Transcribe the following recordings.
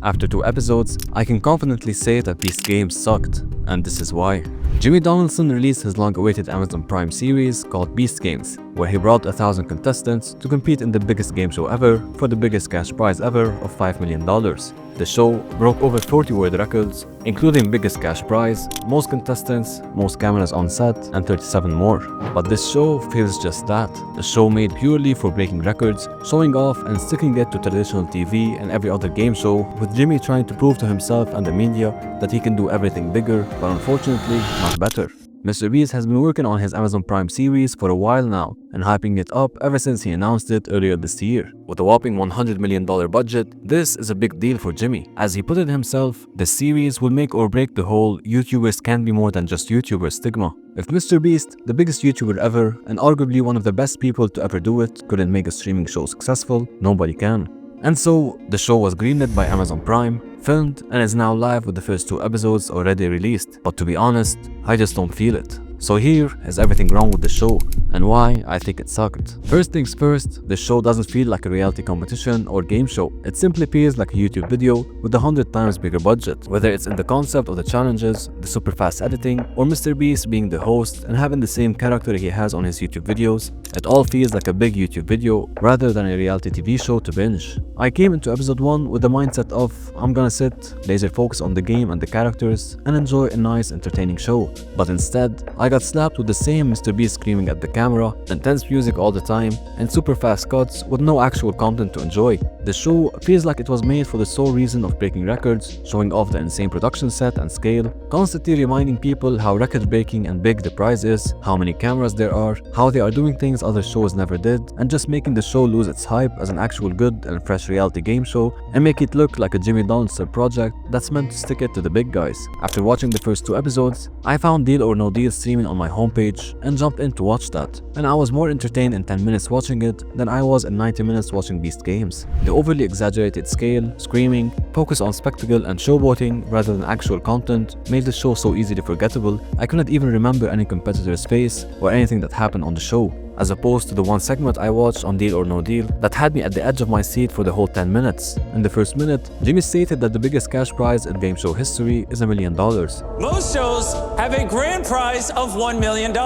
After 2 episodes, I can confidently say that Beast Games sucked, and this is why. Jimmy Donaldson released his long-awaited Amazon Prime series called Beast Games, where he brought 1,000 contestants to compete in the biggest game show ever for the biggest cash prize ever of $5 million. The show broke over 40 world records, including biggest cash prize, most contestants, most cameras on set, and 37 more. But this show feels just that. A show made purely for breaking records, showing off and sticking it to traditional TV and every other game show, with Jimmy trying to prove to himself and the media that he can do everything bigger, but unfortunately not better. MrBeast has been working on his Amazon Prime series for a while now and hyping it up ever since he announced it earlier this year. With a whopping $100 million budget, this is a big deal for Jimmy. As he put it himself, the series will make or break the whole YouTubers can be more than just YouTubers stigma. If MrBeast, the biggest YouTuber ever and arguably one of the best people to ever do it, couldn't make a streaming show successful, nobody can. And so, the show was greenlit by Amazon Prime, filmed, and is now live with the first 2 episodes already released. But to be honest, I just don't feel it. So here is everything wrong with the show, and why I think it sucked. First things first, the show doesn't feel like a reality competition or game show. It simply feels like a YouTube video with 100 times bigger budget. Whether it's in the concept of the challenges, the super fast editing, or MrBeast being the host and having the same character he has on his YouTube videos, it all feels like a big YouTube video rather than a reality TV show to binge. I came into episode 1 with the mindset of I'm gonna sit, laser focus on the game and the characters, and enjoy a nice entertaining show. But instead, I got slapped with the same MrBeast screaming at the camera, intense music all the time, and super fast cuts with no actual content to enjoy. The show feels like it was made for the sole reason of breaking records, showing off the insane production set and scale, constantly reminding people how record-breaking and big the prize is, how many cameras there are, how they are doing things other shows never did, and just making the show lose its hype as an actual good and fresh reality game show and make it look like a Jimmy Donaldson project that's meant to stick it to the big guys. After watching the first 2 episodes, I found Deal or No Deal streaming on my homepage and jumped in to watch that, and I was more entertained in 10 minutes watching it than I was in 90 minutes watching Beast Games. The overly exaggerated scale, screaming, focus on spectacle and showboating rather than actual content made the show so easily forgettable I couldn't even remember any competitor's face or anything that happened on the show, as opposed to the one segment I watched on Deal or No Deal that had me at the edge of my seat for the whole 10 minutes. In the first minute, Jimmy stated that the biggest cash prize in game show history is $1 million. Most shows have a grand prize of $1 million.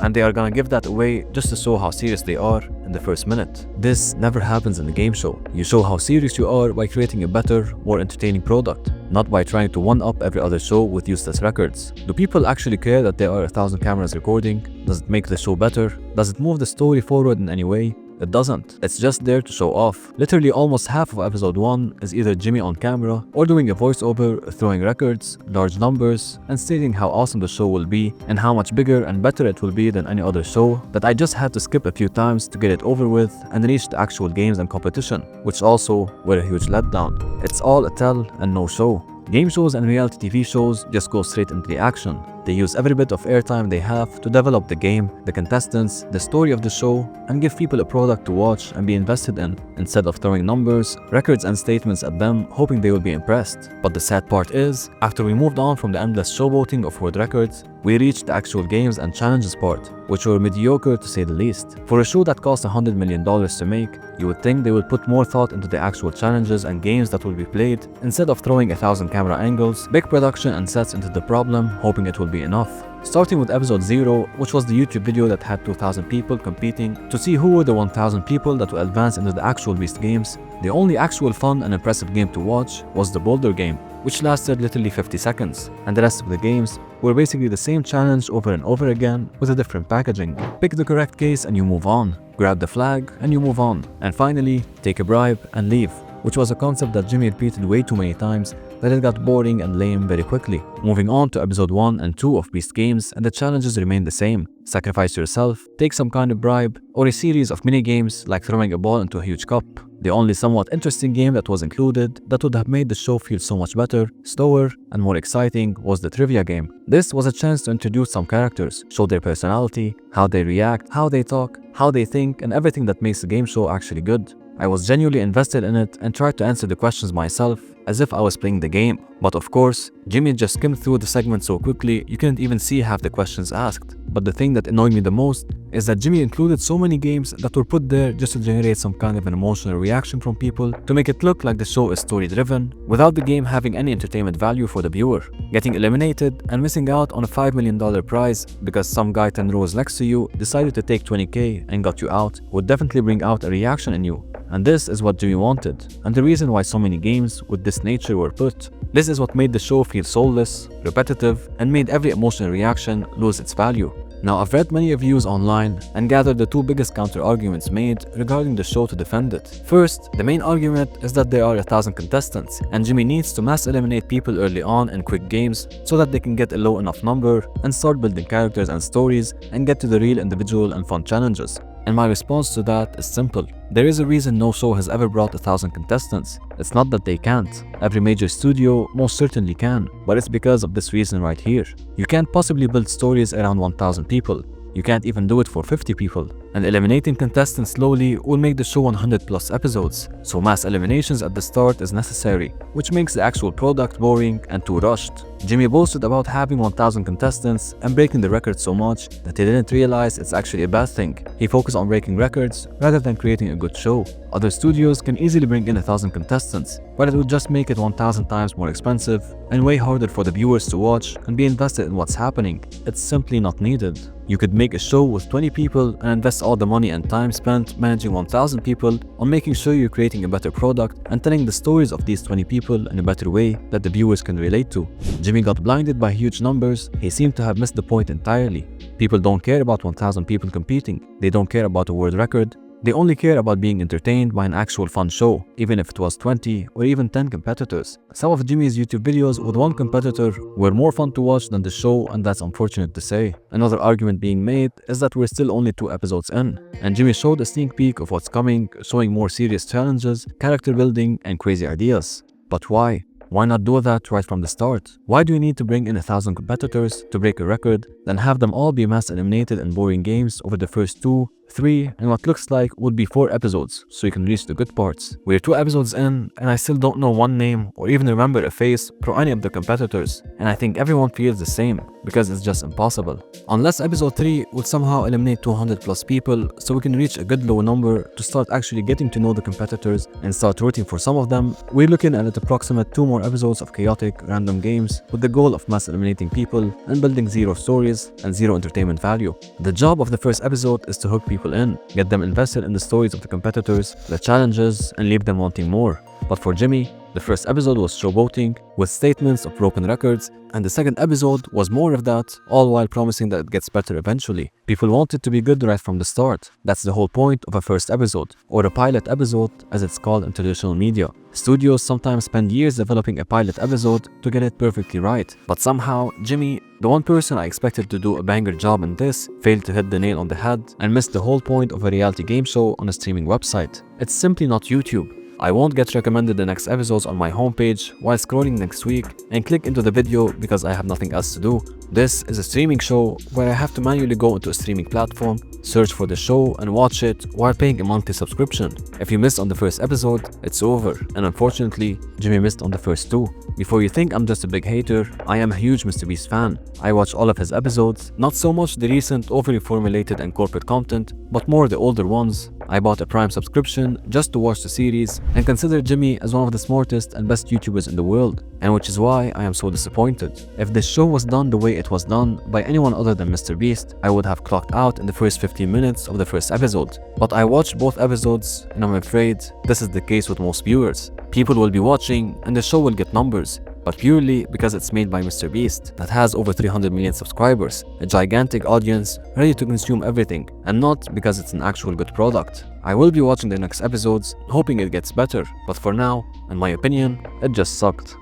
And they are gonna give that away just to show how serious they are in the first minute. This never happens in a game show. You show how serious you are by creating a better, more entertaining product, not by trying to one-up every other show with useless records. Do people actually care that there are 1,000 cameras recording? Does it make the show better? Does it move the story forward in any way? It doesn't. It's just there to show off. Literally almost half of episode 1 is either Jimmy on camera or doing a voiceover, throwing records, large numbers, and stating how awesome the show will be and how much bigger and better it will be than any other show that I just had to skip a few times to get it over with and reach the actual games and competition, which also were a huge letdown. It's all a tell and no show. Game shows and reality TV shows just go straight into the action. They use every bit of airtime they have to develop the game, the contestants, the story of the show, and give people a product to watch and be invested in, instead of throwing numbers, records, and statements at them hoping they will be impressed. But the sad part is, after we moved on from the endless showboating of world records, we reached the actual games and challenges part, which were mediocre to say the least. For a show that cost $100 million to make, you would think they would put more thought into the actual challenges and games that will be played, instead of throwing 1,000 camera angles, big production and sets into the problem, hoping it will be enough. Starting with episode 0, which was the YouTube video that had 2,000 people competing to see who were the 1,000 people that will advance into the actual Beast Games, the only actual fun and impressive game to watch was the Boulder game, which lasted literally 50 seconds, and the rest of the games were basically the same challenge over and over again with a different packaging. Pick the correct case and you move on, grab the flag and you move on, and finally, take a bribe and leave, which was a concept that Jimmy repeated way too many times that it got boring and lame very quickly. Moving on to episode 1 and 2 of Beast Games, and the challenges remain the same. Sacrifice yourself, take some kind of bribe, or a series of mini games like throwing a ball into a huge cup. The only somewhat interesting game that was included that would have made the show feel so much better, slower, and more exciting was the trivia game. This was a chance to introduce some characters, show their personality, how they react, how they talk, how they think, and everything that makes the game show actually good. I was genuinely invested in it and tried to answer the questions myself as if I was playing the game. But of course, Jimmy just skimmed through the segment so quickly you couldn't even see half the questions asked. But the thing that annoyed me the most is that Jimmy included so many games that were put there just to generate some kind of an emotional reaction from people to make it look like the show is story driven, without the game having any entertainment value for the viewer. Getting eliminated and missing out on a $5 million prize because some guy 10 rows next to you decided to take 20k and got you out would definitely bring out a reaction in you. And this is what Jimmy wanted, and the reason why so many games with this nature were put. This is what made the show feel soulless, repetitive, and made every emotional reaction lose its value. Now, I've read many reviews online and gathered the two biggest counter-arguments made regarding the show to defend it. First, the main argument is that there are 1,000 contestants, and Jimmy needs to mass eliminate people early on in quick games so that they can get a low enough number and start building characters and stories and get to the real individual and fun challenges. And my response to that is simple. There is a reason no show has ever brought 1,000 contestants. It's not that they can't. Every major studio most certainly can, but it's because of this reason right here. You can't possibly build stories around 1,000 people. You can't even do it for 50 people. And eliminating contestants slowly will make the show 100 plus episodes, so mass eliminations at the start is necessary, which makes the actual product boring and too rushed. Jimmy boasted about having 1,000 contestants and breaking the record so much that he didn't realize it's actually a bad thing. He focused on breaking records rather than creating a good show. Other studios can easily bring in 1,000 contestants, but it would just make it 1,000 times more expensive and way harder for the viewers to watch and be invested in what's happening. It's simply not needed. You could make a show with 20 people and invest all the money and time spent managing 1,000 people on making sure you're creating a better product and telling the stories of these 20 people in a better way that the viewers can relate to. Jimmy got blinded by huge numbers. He seemed to have missed the point entirely. People don't care about 1,000 people competing. They don't care about a world record. They only care about being entertained by an actual fun show, even if it was 20 or even 10 competitors. Some of Jimmy's YouTube videos with one competitor were more fun to watch than the show, and that's unfortunate to say. Another argument being made is that we're still only 2 episodes in, and Jimmy showed a sneak peek of what's coming, showing more serious challenges, character building, and crazy ideas. But why? Why not do that right from the start? Why do you need to bring in 1,000 competitors to break a record, then have them all be mass eliminated in boring games over the first 2, 3, and what looks like would be 4 episodes, so you can reach the good parts? We're 2 episodes in, and I still don't know one name or even remember a face for any of the competitors, and I think everyone feels the same, because it's just impossible. Unless episode 3 would somehow eliminate 200 plus people, so we can reach a good low number to start actually getting to know the competitors and start rooting for some of them, we're looking at an approximate 2 more episodes of chaotic, random games with the goal of mass eliminating people and building 0 stories and 0 entertainment value. The job of the first episode is to hook people in, get them invested in the stories of the competitors, the challenges, and leave them wanting more. But for Jimmy, the first episode was showboating with statements of broken records, and the second episode was more of that, all while promising that it gets better eventually. People want it to be good right from the start. That's the whole point of a first episode, or a pilot episode as it's called in traditional media. Studios sometimes spend years developing a pilot episode to get it perfectly right. But somehow, Jimmy, the one person I expected to do a banger job in this, failed to hit the nail on the head and missed the whole point of a reality game show on a streaming website. It's simply not YouTube. I won't get recommended the next episodes on my homepage while scrolling next week and click into the video because I have nothing else to do. This is a streaming show where I have to manually go into a streaming platform, search for the show and watch it while paying a monthly subscription. If you missed on the first episode, it's over, and unfortunately, Jimmy missed on the first 2. Before you think I'm just a big hater, I am a huge MrBeast fan. I watch all of his episodes, not so much the recent overly formulated and corporate content, but more the older ones. I bought a Prime subscription just to watch the series and consider Jimmy as one of the smartest and best YouTubers in the world, and which is why I am so disappointed. If this show was done the way it was done by anyone other than MrBeast, I would have clocked out in the first 15 minutes of the first episode. But I watched both episodes, and I'm afraid this is the case with most viewers. People will be watching and the show will get numbers, but purely because it's made by MrBeast that has over 300 million subscribers, a gigantic audience ready to consume everything, and not because it's an actual good product. I will be watching the next episodes, hoping it gets better, but for now, in my opinion, it just sucked.